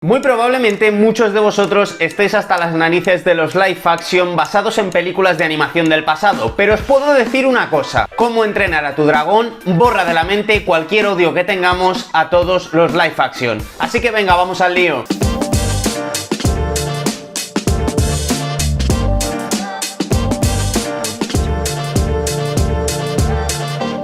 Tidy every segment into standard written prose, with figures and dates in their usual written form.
Muy probablemente muchos de vosotros estéis hasta las narices de los live action basados en películas de animación del pasado, pero os puedo decir una cosa: Cómo entrenar a tu dragón borra de la mente cualquier odio que tengamos a todos los live action. Así que venga, vamos al lío.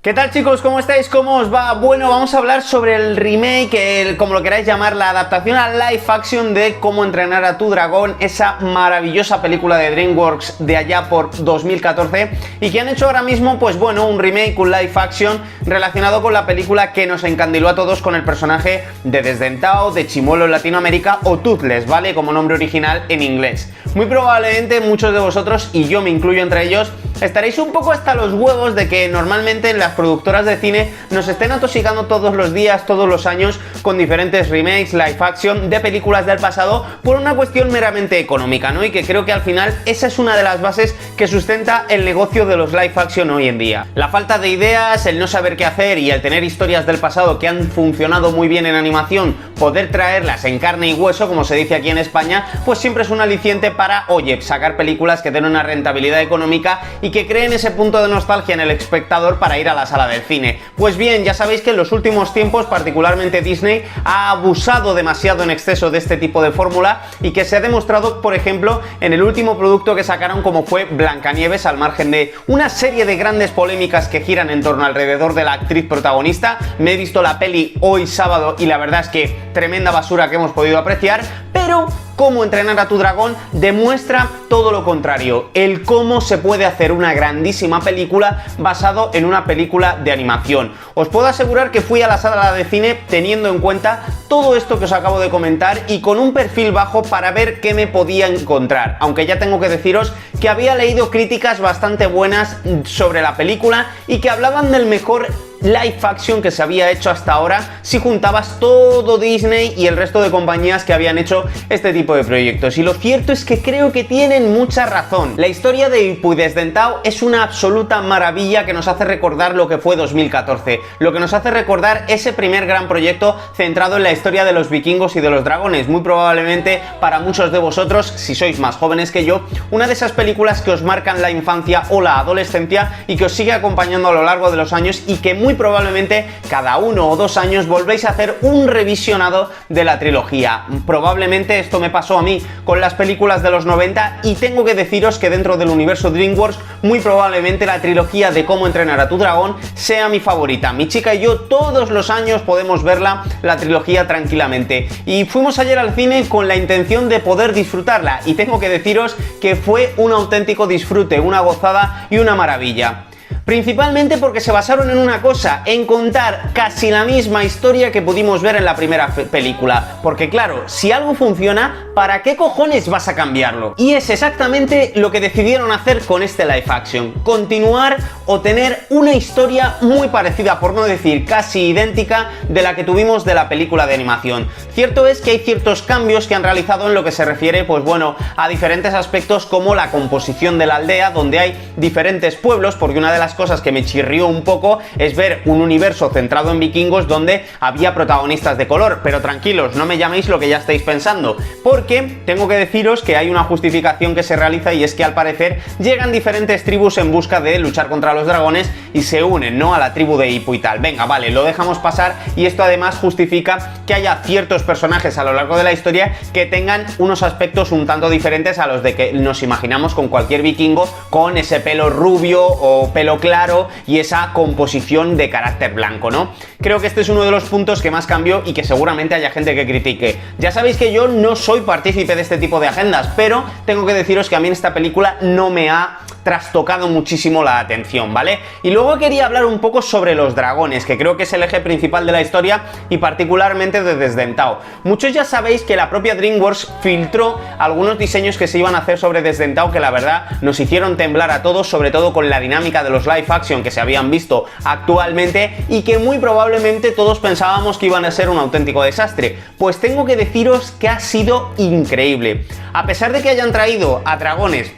¿Qué tal, chicos? ¿Cómo estáis? ¿Cómo os va? Bueno, vamos a hablar sobre el remake, como lo queráis llamar, la adaptación a live action de Cómo entrenar a tu dragón, esa maravillosa película de DreamWorks de allá por 2014, y que han hecho ahora mismo, pues bueno, un remake, un live action relacionado con la película que nos encandiló a todos con el personaje de Desdentado, de Chimuelo en Latinoamérica, o Toothless, ¿vale? Como nombre original en inglés. Muy probablemente muchos de vosotros, y yo me incluyo entre ellos, estaréis un poco hasta los huevos de que normalmente en las productoras de cine nos estén atosigando todos los días, todos los años, con diferentes remakes, live action de películas del pasado por una cuestión meramente económica, ¿no? Y que creo que al final esa es una de las bases que sustenta el negocio de los live action hoy en día. La falta de ideas, el no saber qué hacer y el tener historias del pasado que han funcionado muy bien en animación, poder traerlas en carne y hueso, como se dice aquí en España, pues siempre es un aliciente para, oye, sacar películas que den una rentabilidad económica y que creen ese punto de nostalgia en el espectador para ir a la sala del cine. Pues bien, ya sabéis que en los últimos tiempos, particularmente Disney, ha abusado demasiado en exceso de este tipo de fórmula, y que se ha demostrado, por ejemplo, en el último producto que sacaron, como fue Blancanieves, al margen de una serie de grandes polémicas que giran en torno alrededor de la actriz protagonista. Me he visto la peli hoy sábado y la verdad es que tremenda basura que hemos podido apreciar, pero Cómo entrenar a tu dragón demuestra todo lo contrario, el cómo se puede hacer una grandísima película basado en una película de animación. Os puedo asegurar que fui a la sala de cine teniendo en cuenta todo esto que os acabo de comentar y con un perfil bajo para ver qué me podía encontrar, aunque ya tengo que deciros que había leído críticas bastante buenas sobre la película y que hablaban del mejor live action que se había hecho hasta ahora si juntabas todo Disney y el resto de compañías que habían hecho este tipo de proyectos. Y lo cierto es que creo que tienen mucha razón. La historia de Ipu y Desdentado es una absoluta maravilla que nos hace recordar lo que fue 2014, lo que nos hace recordar ese primer gran proyecto centrado en la historia de los vikingos y de los dragones. Muy probablemente para muchos de vosotros, si sois más jóvenes que yo, una de esas películas que os marcan la infancia o la adolescencia y que os sigue acompañando a lo largo de los años, y que muy probablemente cada 1 o 2 años volvéis a hacer un revisionado de la trilogía. Probablemente esto me pasó a mí con las películas de los 90, y tengo que deciros que dentro del universo DreamWorks muy probablemente la trilogía de Cómo entrenar a tu dragón sea mi favorita. Mi chica y yo todos los años podemos verla, la trilogía, tranquilamente, y fuimos ayer al cine con la intención de poder disfrutarla, y tengo que deciros que fue un auténtico disfrute, una gozada y una maravilla. Principalmente porque se basaron en una cosa, en contar casi la misma historia que pudimos ver en la primera película. Porque claro, si algo funciona, ¿para qué cojones vas a cambiarlo? Y es exactamente lo que decidieron hacer con este live action: continuar o tener una historia muy parecida, por no decir casi idéntica, de la que tuvimos de la película de animación. Cierto es que hay ciertos cambios que han realizado en lo que se refiere, pues bueno, a diferentes aspectos, como la composición de la aldea, donde hay diferentes pueblos, porque una de las cosas que me chirrió un poco es ver un universo centrado en vikingos donde había protagonistas de color. Pero tranquilos, no me llaméis lo que ya estáis pensando, porque tengo que deciros que hay una justificación que se realiza, y es que al parecer llegan diferentes tribus en busca de luchar contra los dragones y se unen, ¿no?, a la tribu de Ipu y tal. Venga, vale, lo dejamos pasar, y esto además justifica que haya ciertos personajes a lo largo de la historia que tengan unos aspectos un tanto diferentes a los de que nos imaginamos con cualquier vikingo, con ese pelo rubio o pelo claro y esa composición de carácter blanco, ¿no? Creo que este es uno de los puntos que más cambió y que seguramente haya gente que critique. Ya sabéis que yo no soy partícipe de este tipo de agendas, pero tengo que deciros que a mí en esta película no me ha trastocado muchísimo la atención, ¿vale? Y luego quería hablar un poco sobre los dragones, que creo que es el eje principal de la historia, y particularmente de Desdentado. Muchos ya sabéis que la propia DreamWorks filtró algunos diseños que se iban a hacer sobre Desdentado, que la verdad nos hicieron temblar a todos, sobre todo con la dinámica de los live action que se habían visto actualmente, y que muy probablemente todos pensábamos que iban a ser un auténtico desastre. Pues tengo que deciros que ha sido increíble. A pesar de que hayan traído a dragones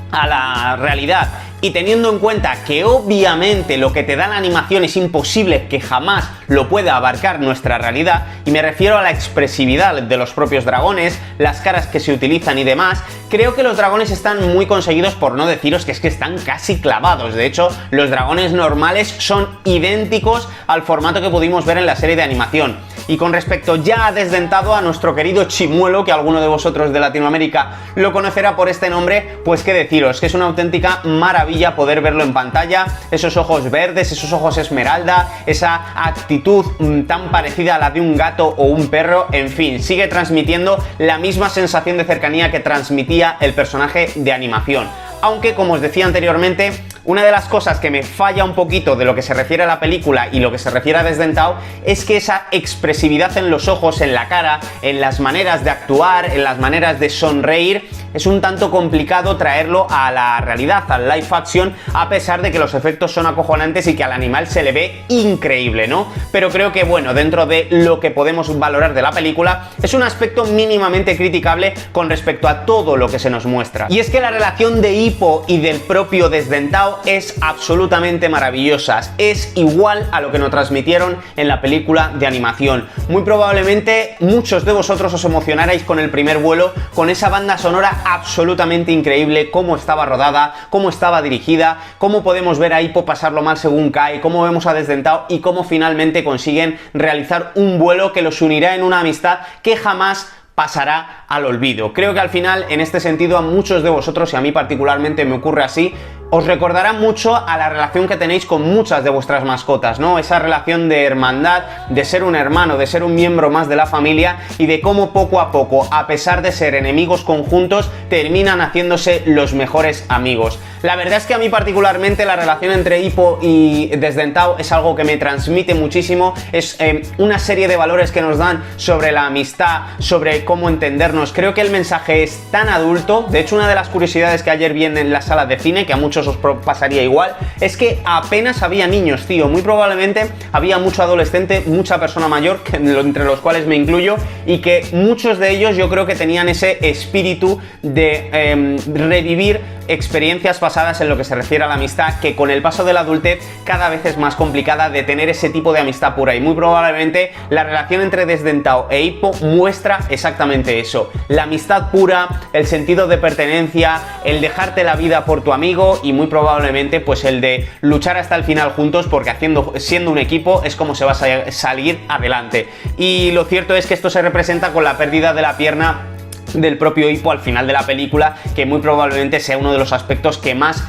a la realidad Y teniendo en cuenta que obviamente lo que te da la animación es imposible que jamás lo pueda abarcar nuestra realidad, y me refiero a la expresividad de los propios dragones, las caras que se utilizan y demás, creo que los dragones están muy conseguidos, por no deciros que es que están casi clavados. De hecho, los dragones normales son idénticos al formato que pudimos ver en la serie de animación. Y con respecto ya a Desdentado, a nuestro querido Chimuelo, que alguno de vosotros de Latinoamérica lo conocerá por este nombre, pues qué deciros, que es una auténtica maravilla poder verlo en pantalla, esos ojos verdes, esos ojos esmeralda, esa actitud tan parecida a la de un gato o un perro, en fin, sigue transmitiendo la misma sensación de cercanía que transmitía el personaje de animación. Aunque, como os decía anteriormente, una de las cosas que me falla un poquito de lo que se refiere a la película y lo que se refiere a Desdentado es que esa expresividad en los ojos, en la cara, en las maneras de actuar, en las maneras de sonreír, es un tanto complicado traerlo a la realidad, al live action, a pesar de que los efectos son acojonantes y que al animal se le ve increíble, ¿no? Pero creo que, bueno, dentro de lo que podemos valorar de la película, es un aspecto mínimamente criticable con respecto a todo lo que se nos muestra. Y es que la relación de Hippo y del propio Desdentado es absolutamente maravillosa, es igual a lo que nos transmitieron en la película de animación. Muy probablemente muchos de vosotros os emocionarais con el primer vuelo, con esa banda sonora absolutamente increíble, cómo estaba rodada, cómo estaba dirigida, cómo podemos ver a Hippo pasarlo mal según cae, cómo vemos a Desdentado y cómo finalmente consiguen realizar un vuelo que los unirá en una amistad que jamás pasará al olvido. Creo que al final, en este sentido, a muchos de vosotros, y a mí particularmente me ocurre así, os recordará mucho a la relación que tenéis con muchas de vuestras mascotas, ¿no? Esa relación de hermandad, de ser un hermano, de ser un miembro más de la familia y de cómo poco a poco, a pesar de ser enemigos conjuntos, terminan haciéndose los mejores amigos. La verdad es que a mí particularmente la relación entre Hippo y Desdentado es algo que me transmite muchísimo, es una serie de valores que nos dan sobre la amistad, sobre cómo entendernos. Creo que el mensaje es tan adulto. De hecho, una de las curiosidades que ayer vi en la sala de cine, que a muchos os pasaría igual, es que apenas había niños, tío. Muy probablemente había mucho adolescente, mucha persona mayor, entre los cuales me incluyo, y que muchos de ellos yo creo que tenían ese espíritu de revivir experiencias pasadas en lo que se refiere a la amistad, que con el paso de la adultez cada vez es más complicada de tener ese tipo de amistad pura, y muy probablemente la relación entre Desdentado e Hippo muestra exactamente eso, la amistad pura, el sentido de pertenencia, el dejarte la vida por tu amigo y muy probablemente pues el de luchar hasta el final juntos, porque siendo un equipo es como se va a salir adelante. Y lo cierto es que esto se representa con la pérdida de la pierna del propio Hippo al final de la película, que muy probablemente sea uno de los aspectos que más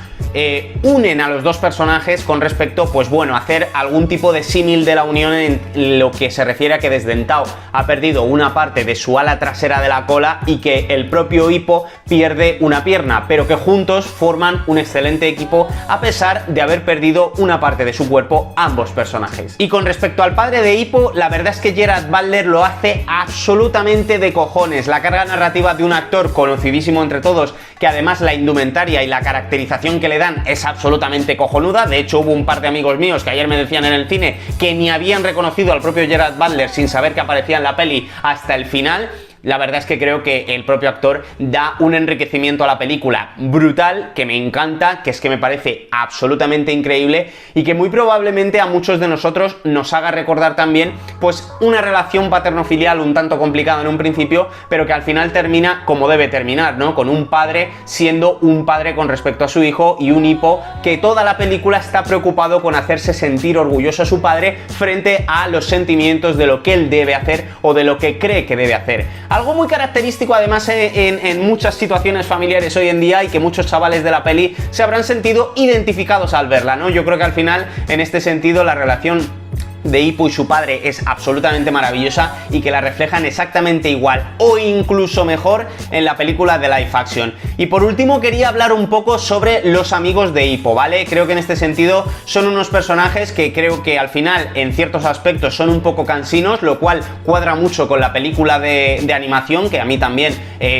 unen a los dos personajes con respecto, pues bueno, a hacer algún tipo de símil de la unión en lo que se refiere a que Desdentado ha perdido una parte de su ala trasera de la cola y que el propio Hippo pierde una pierna, pero que juntos forman un excelente equipo a pesar de haber perdido una parte de su cuerpo ambos personajes. Y con respecto al padre de Hippo, la verdad es que Gerard Butler lo hace absolutamente de cojones. La carga narrativa de un actor conocidísimo entre todos, que además la indumentaria y la caracterización que le dan es absolutamente cojonuda. De hecho, hubo un par de amigos míos que ayer me decían en el cine que ni habían reconocido al propio Gerard Butler sin saber que aparecía en la peli hasta el final. La verdad es que creo que el propio actor da un enriquecimiento a la película brutal, que me encanta, que es que me parece absolutamente increíble y que muy probablemente a muchos de nosotros nos haga recordar también pues una relación paterno-filial un tanto complicada en un principio, pero que al final termina como debe terminar, ¿no? Con un padre siendo un padre con respecto a su hijo y un Hippo que toda la película está preocupado con hacerse sentir orgulloso a su padre frente a los sentimientos de lo que él debe hacer o de lo que cree que debe hacer. Algo muy característico además en muchas situaciones familiares hoy en día y que muchos chavales de la peli se habrán sentido identificados al verla, ¿no? Yo creo que al final, en este sentido, la relación de Hippo y su padre es absolutamente maravillosa y que la reflejan exactamente igual o incluso mejor en la película de live action. Y por último quería hablar un poco sobre los amigos de Hippo, ¿vale? Creo que en este sentido son unos personajes que creo que al final en ciertos aspectos son un poco cansinos, lo cual cuadra mucho con la película de animación, que a mí también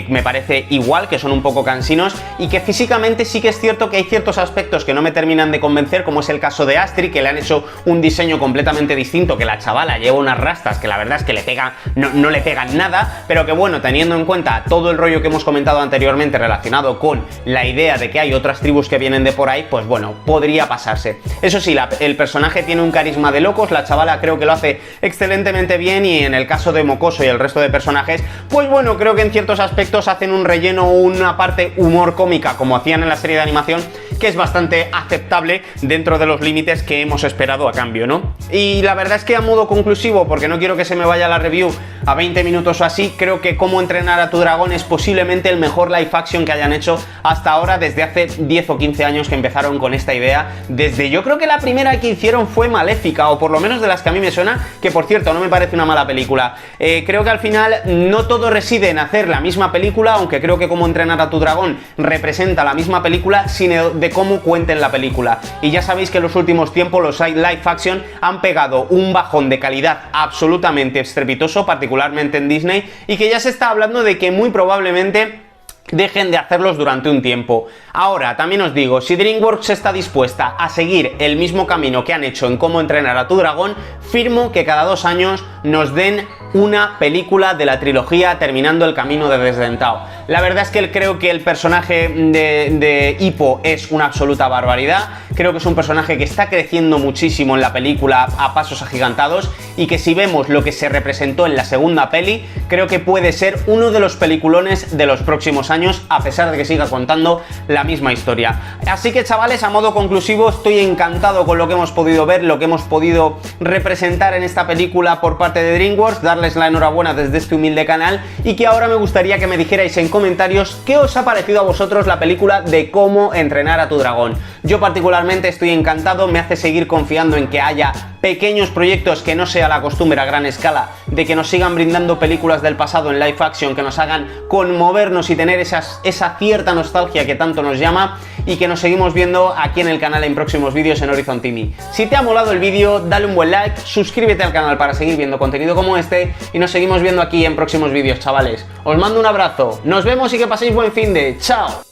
me parece igual, que son un poco cansinos, y que físicamente sí que es cierto que hay ciertos aspectos que no me terminan de convencer, como es el caso de Astrid, que le han hecho un diseño completamente distinto, que la chavala lleva unas rastas que la verdad es que no le pegan nada, pero que bueno, teniendo en cuenta todo el rollo que hemos comentado anteriormente relacionado con la idea de que hay otras tribus que vienen de por ahí, pues bueno, podría pasarse. Eso sí, el personaje tiene un carisma de locos, la chavala creo que lo hace excelentemente bien, y en el caso de Mocoso y el resto de personajes, pues bueno, creo que en ciertos aspectos hacen un relleno o una parte humor cómica como hacían en la serie de animación, que es bastante aceptable dentro de los límites que hemos esperado a cambio, ¿no? Y la verdad es que a modo conclusivo, porque no quiero que se me vaya la review a 20 minutos o así, creo que Cómo entrenar a tu dragón es posiblemente el mejor live action que hayan hecho hasta ahora, desde hace 10 o 15 años que empezaron con esta idea. Desde, yo creo que la primera que hicieron fue Maléfica, o por lo menos de las que a mí me suena, que por cierto no me parece una mala película. Creo que al final no todo reside en hacer la misma película, aunque creo que Cómo entrenar a tu dragón representa la misma película, sino de cómo cuenten la película. Y ya sabéis que en los últimos tiempos los live action han pegado un bajón de calidad absolutamente estrepitoso, particularmente en Disney, y que ya se está hablando de que muy probablemente dejen de hacerlos durante un tiempo. Ahora, también os digo, si DreamWorks está dispuesta a seguir el mismo camino que han hecho en Cómo entrenar a tu dragón, firmo que cada 2 años nos den una película de la trilogía terminando el camino de Desdentado. La verdad es que creo que el personaje de Hippo es una absoluta barbaridad. Creo que es un personaje que está creciendo muchísimo en la película a pasos agigantados, y que si vemos lo que se representó en la segunda peli, creo que puede ser uno de los peliculones de los próximos años, a pesar de que siga contando la misma historia. Así que chavales, a modo conclusivo, estoy encantado con lo que hemos podido ver, lo que hemos podido representar en esta película por parte de DreamWorks, darles la enhorabuena desde este humilde canal, y que ahora me gustaría que me dijerais en comentarios qué os ha parecido a vosotros la película de Cómo entrenar a tu dragón. Yo particularmente estoy encantado, me hace seguir confiando en que haya pequeños proyectos, que no sea la costumbre a gran escala de que nos sigan brindando películas del pasado en live action, que nos hagan conmovernos y tener esa cierta nostalgia que tanto nos llama, y que nos seguimos viendo aquí en el canal en próximos vídeos en Horizon TV. Si te ha molado el vídeo, dale un buen like, suscríbete al canal para seguir viendo contenido como este, y nos seguimos viendo aquí en próximos vídeos, chavales. Os mando un abrazo, nos vemos y que paséis buen fin de... ¡Chao!